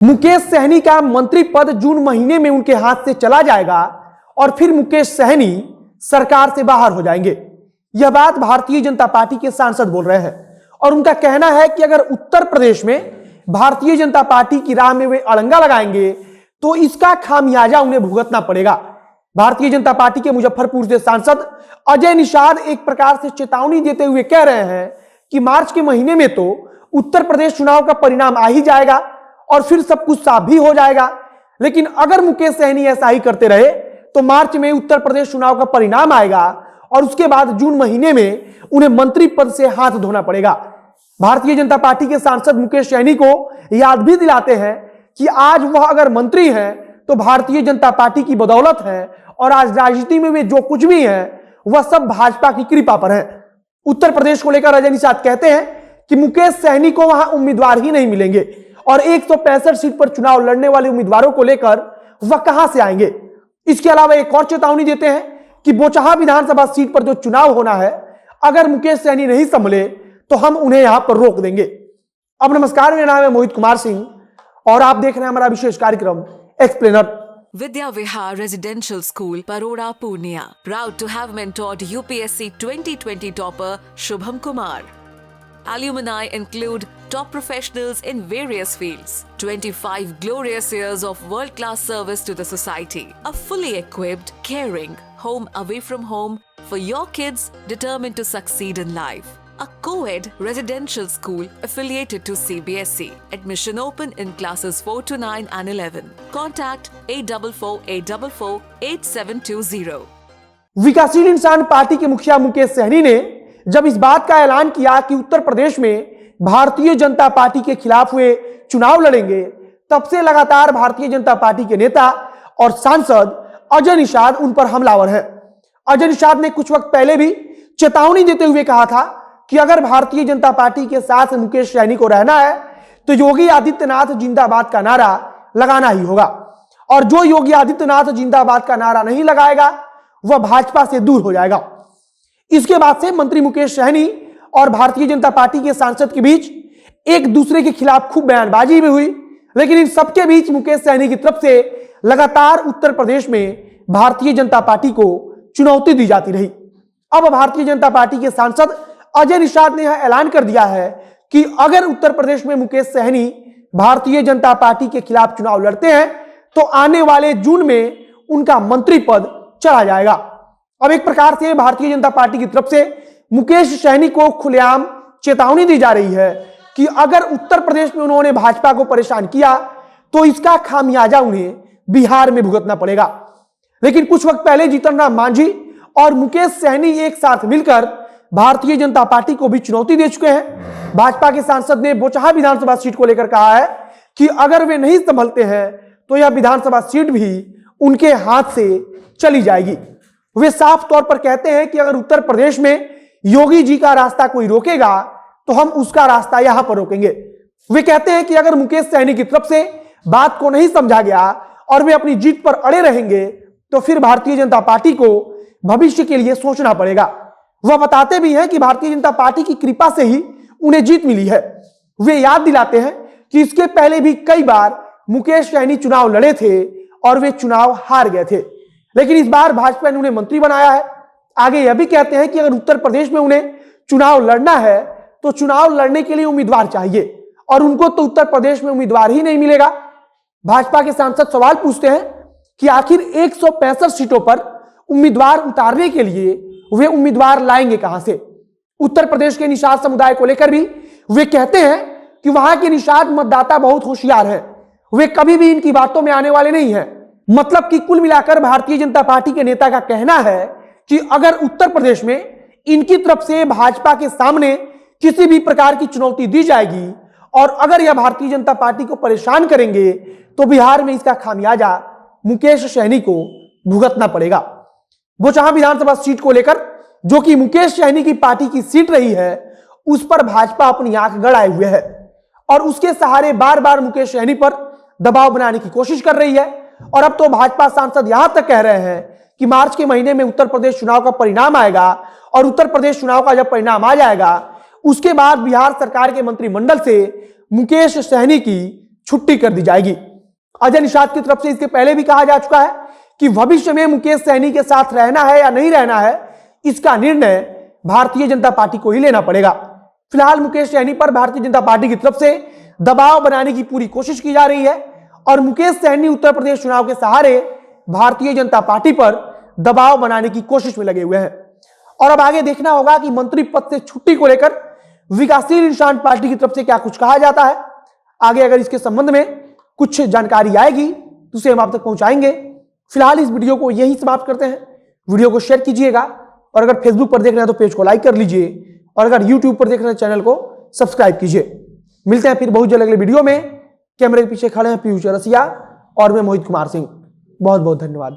मुकेश सहनी का मंत्री पद जून महीने में उनके हाथ से चला जाएगा और फिर मुकेश सहनी सरकार से बाहर हो जाएंगे। यह बात भारतीय जनता पार्टी के सांसद बोल रहे हैं और उनका कहना है कि अगर उत्तर प्रदेश में भारतीय जनता पार्टी की राह में वे अड़ंगा लगाएंगे तो इसका खामियाजा उन्हें भुगतना पड़ेगा। भारतीय जनता पार्टी के मुजफ्फरपुर से सांसद अजय निषाद एक प्रकार से चेतावनी देते हुए कह रहे हैं कि मार्च के महीने में तो उत्तर प्रदेश चुनाव का परिणाम आ ही जाएगा और फिर सब कुछ साफ भी हो जाएगा, लेकिन अगर मुकेश सहनी ऐसा ही करते रहे तो मार्च में उत्तर प्रदेश चुनाव का परिणाम आएगा और उसके बाद जून महीने में उन्हें मंत्री पद से हाथ धोना पड़ेगा। भारतीय जनता पार्टी के सांसद मुकेश सहनी को याद भी दिलाते हैं कि आज वह अगर मंत्री हैं तो भारतीय जनता पार्टी की बदौलत है और आज राजनीति में वे जो कुछ भी है वह सब भाजपा की कृपा पर है। उत्तर प्रदेश को लेकर अजय निषाद कहते हैं कि मुकेश सहनी को वहां उम्मीदवार ही नहीं मिलेंगे और 165 सीट पर चुनाव लड़ने वाले उम्मीदवारों को लेकर वह कहां से आएंगे। इसके अलावा एक और चेतावनी देते हैं कि बोचहा विधानसभा सीट पर जो चुनाव होना है, अगर मुकेश सहनी नहीं संभले तो हम उन्हें यहां पर रोक देंगे। अब नमस्कार, मेरा नाम है मोहित कुमार सिंह और आप देख रहे हैं हमारा विशेष कार्यक्रम explainer. Vidya Vihar Residential School, Paroda, Purnia. Proud to have mentored UPSC 2020 topper Shubham Kumar. Alumni include top professionals in various fields, 25 glorious years of world-class service to the society, a fully equipped, caring, home away from home for your kids determined to succeed in life. A co-ed residential school affiliated to CBSE. Admission open in classes 4 to 9 and 11. Contact 8448448720. विकासशील इंसान party के मुखिया मुकेश सहनी ने जब इस बात का ऐलान किया कि उत्तर प्रदेश में भारतीय जनता पार्टी के खिलाफ वे चुनाव लड़ेंगे, तब से लगातार भारतीय जनता पार्टी के नेता और सांसद अजय निषाद उन पर हमलावर है। अजय निषाद ने कुछ वक्त पहले भी चेतावनी देते हुए कहा था कि अगर भारतीय जनता पार्टी के साथ मुकेश सहनी को रहना है तो योगी आदित्यनाथ जिंदाबाद का नारा लगाना ही होगा और जो योगी आदित्यनाथ जिंदाबाद का नारा नहीं लगाएगा वह भाजपा से दूर हो जाएगा। इसके बाद से मंत्री मुकेश सहनी और भारतीय जनता पार्टी के सांसद के बीच एक दूसरे के खिलाफ खूब बयानबाजी भी हुई, लेकिन इन सबके बीच मुकेश सहनी की तरफ से लगातार उत्तर प्रदेश में भारतीय जनता पार्टी को चुनौती दी जाती रही। अब भारतीय जनता पार्टी के सांसद अजय निषाद ने यह ऐलान कर दिया है कि अगर उत्तर प्रदेश में मुकेश सहनी भारतीय जनता पार्टी के खिलाफ चुनाव लड़ते हैं तो आने वाले जून में उनका मंत्री पद चला जाएगा। अब एक प्रकार से भारतीय जनता पार्टी की तरफ से मुकेश सहनी को खुलेआम चेतावनी दी जा रही है कि अगर उत्तर प्रदेश में उन्होंने भाजपा को परेशान किया तो इसका खामियाजा उन्हें बिहार में भुगतना पड़ेगा। लेकिन कुछ वक्त पहले जीतन राम मांझी और मुकेश सहनी एक साथ मिलकर भारतीय जनता पार्टी को भी चुनौती दे चुके हैं। भाजपा के सांसद ने बोचहा विधानसभा सीट को लेकर कहा है कि अगर वे नहीं संभलते हैं तो यह विधानसभा सीट भी उनके हाथ से चली जाएगी। वे साफ तौर पर कहते हैं कि अगर उत्तर प्रदेश में योगी जी का रास्ता कोई रोकेगा तो हम उसका रास्ता यहां पर रोकेंगे। वे कहते हैं कि अगर मुकेश सहनी की तरफ से बात को नहीं समझा गया और वे अपनी जीत पर अड़े रहेंगे तो फिर भारतीय जनता पार्टी को भविष्य के लिए सोचना पड़ेगा। वह बताते भी हैं कि भारतीय जनता पार्टी की कृपा से ही उन्हें जीत मिली है। वे याद दिलाते हैं कि इसके पहले भी कई बार मुकेश सहनी चुनाव लड़े थे और वे चुनाव हार गए थे, लेकिन इस बार भाजपा ने उन्हें मंत्री बनाया है। आगे यह भी कहते हैं कि अगर उत्तर प्रदेश में उन्हें चुनाव लड़ना है तो चुनाव लड़ने के लिए उम्मीदवार चाहिए और उनको तो उत्तर प्रदेश में उम्मीदवार ही नहीं मिलेगा। भाजपा के सांसद सवाल पूछते हैं कि आखिर 165 सीटों पर उम्मीदवार उतारने के लिए वे उम्मीदवार लाएंगे कहां से। उत्तर प्रदेश के निषाद समुदाय को लेकर भी वे कहते हैं कि वहां के निषाद मतदाता बहुत होशियार है, वे कभी भी इनकी बातों में आने वाले नहीं हैं। मतलब कि कुल मिलाकर भारतीय जनता पार्टी के नेता का कहना है कि अगर उत्तर प्रदेश में इनकी तरफ से भाजपा के सामने किसी भी प्रकार की चुनौती दी जाएगी और अगर यह भारतीय जनता पार्टी को परेशान करेंगे तो बिहार में इसका खामियाजा मुकेश सहनी को भुगतना पड़ेगा। बोचहा विधानसभा सीट को लेकर जो कि मुकेश सहनी की पार्टी की सीट रही है उस पर भाजपा अपनी आंख गड़ाए हुए है और उसके सहारे बार बार मुकेश सहनी पर दबाव बनाने की कोशिश कर रही है। और अब तो भाजपा सांसद यहां तक कह रहे हैं कि मार्च के महीने में उत्तर प्रदेश चुनाव का परिणाम आएगा और उत्तर प्रदेश चुनाव का जब परिणाम आ जाएगा उसके बाद बिहार सरकार के मंत्रिमंडल से मुकेश सहनी की छुट्टी कर दी जाएगी। अजय निषाद की तरफ से इसके पहले भी कहा जा चुका है कि भविष्य में मुकेश सहनी के साथ रहना है या नहीं रहना है, इसका निर्णय भारतीय जनता पार्टी को ही लेना पड़ेगा। फिलहाल मुकेश सहनी पर भारतीय जनता पार्टी की तरफ से दबाव बनाने की पूरी कोशिश की जा रही है और मुकेश सहनी उत्तर प्रदेश चुनाव के सहारे भारतीय जनता पार्टी पर दबाव बनाने की कोशिश में लगे हुए हैं। और अब आगे देखना होगा कि मंत्री पद से छुट्टी को लेकर विकासशील इंसान पार्टी की तरफ से क्या कुछ कहा जाता है। आगे अगर इसके संबंध में कुछ जानकारी आएगी तो उसे हम आप तक पहुंचाएंगे। फिलहाल इस वीडियो को यही समाप्त करते हैं। वीडियो को शेयर कीजिएगा और अगर फेसबुक पर देख रहे हैं तो पेज को लाइक कर लीजिए और अगर यूट्यूब पर देख रहे हैं चैनल को सब्सक्राइब कीजिए। मिलते हैं फिर बहुत जल्द अगले वीडियो में। कैमरे के पीछे खड़े हैं पीयूष रसिया और मैं मोहित कुमार सिंह। बहुत बहुत धन्यवाद।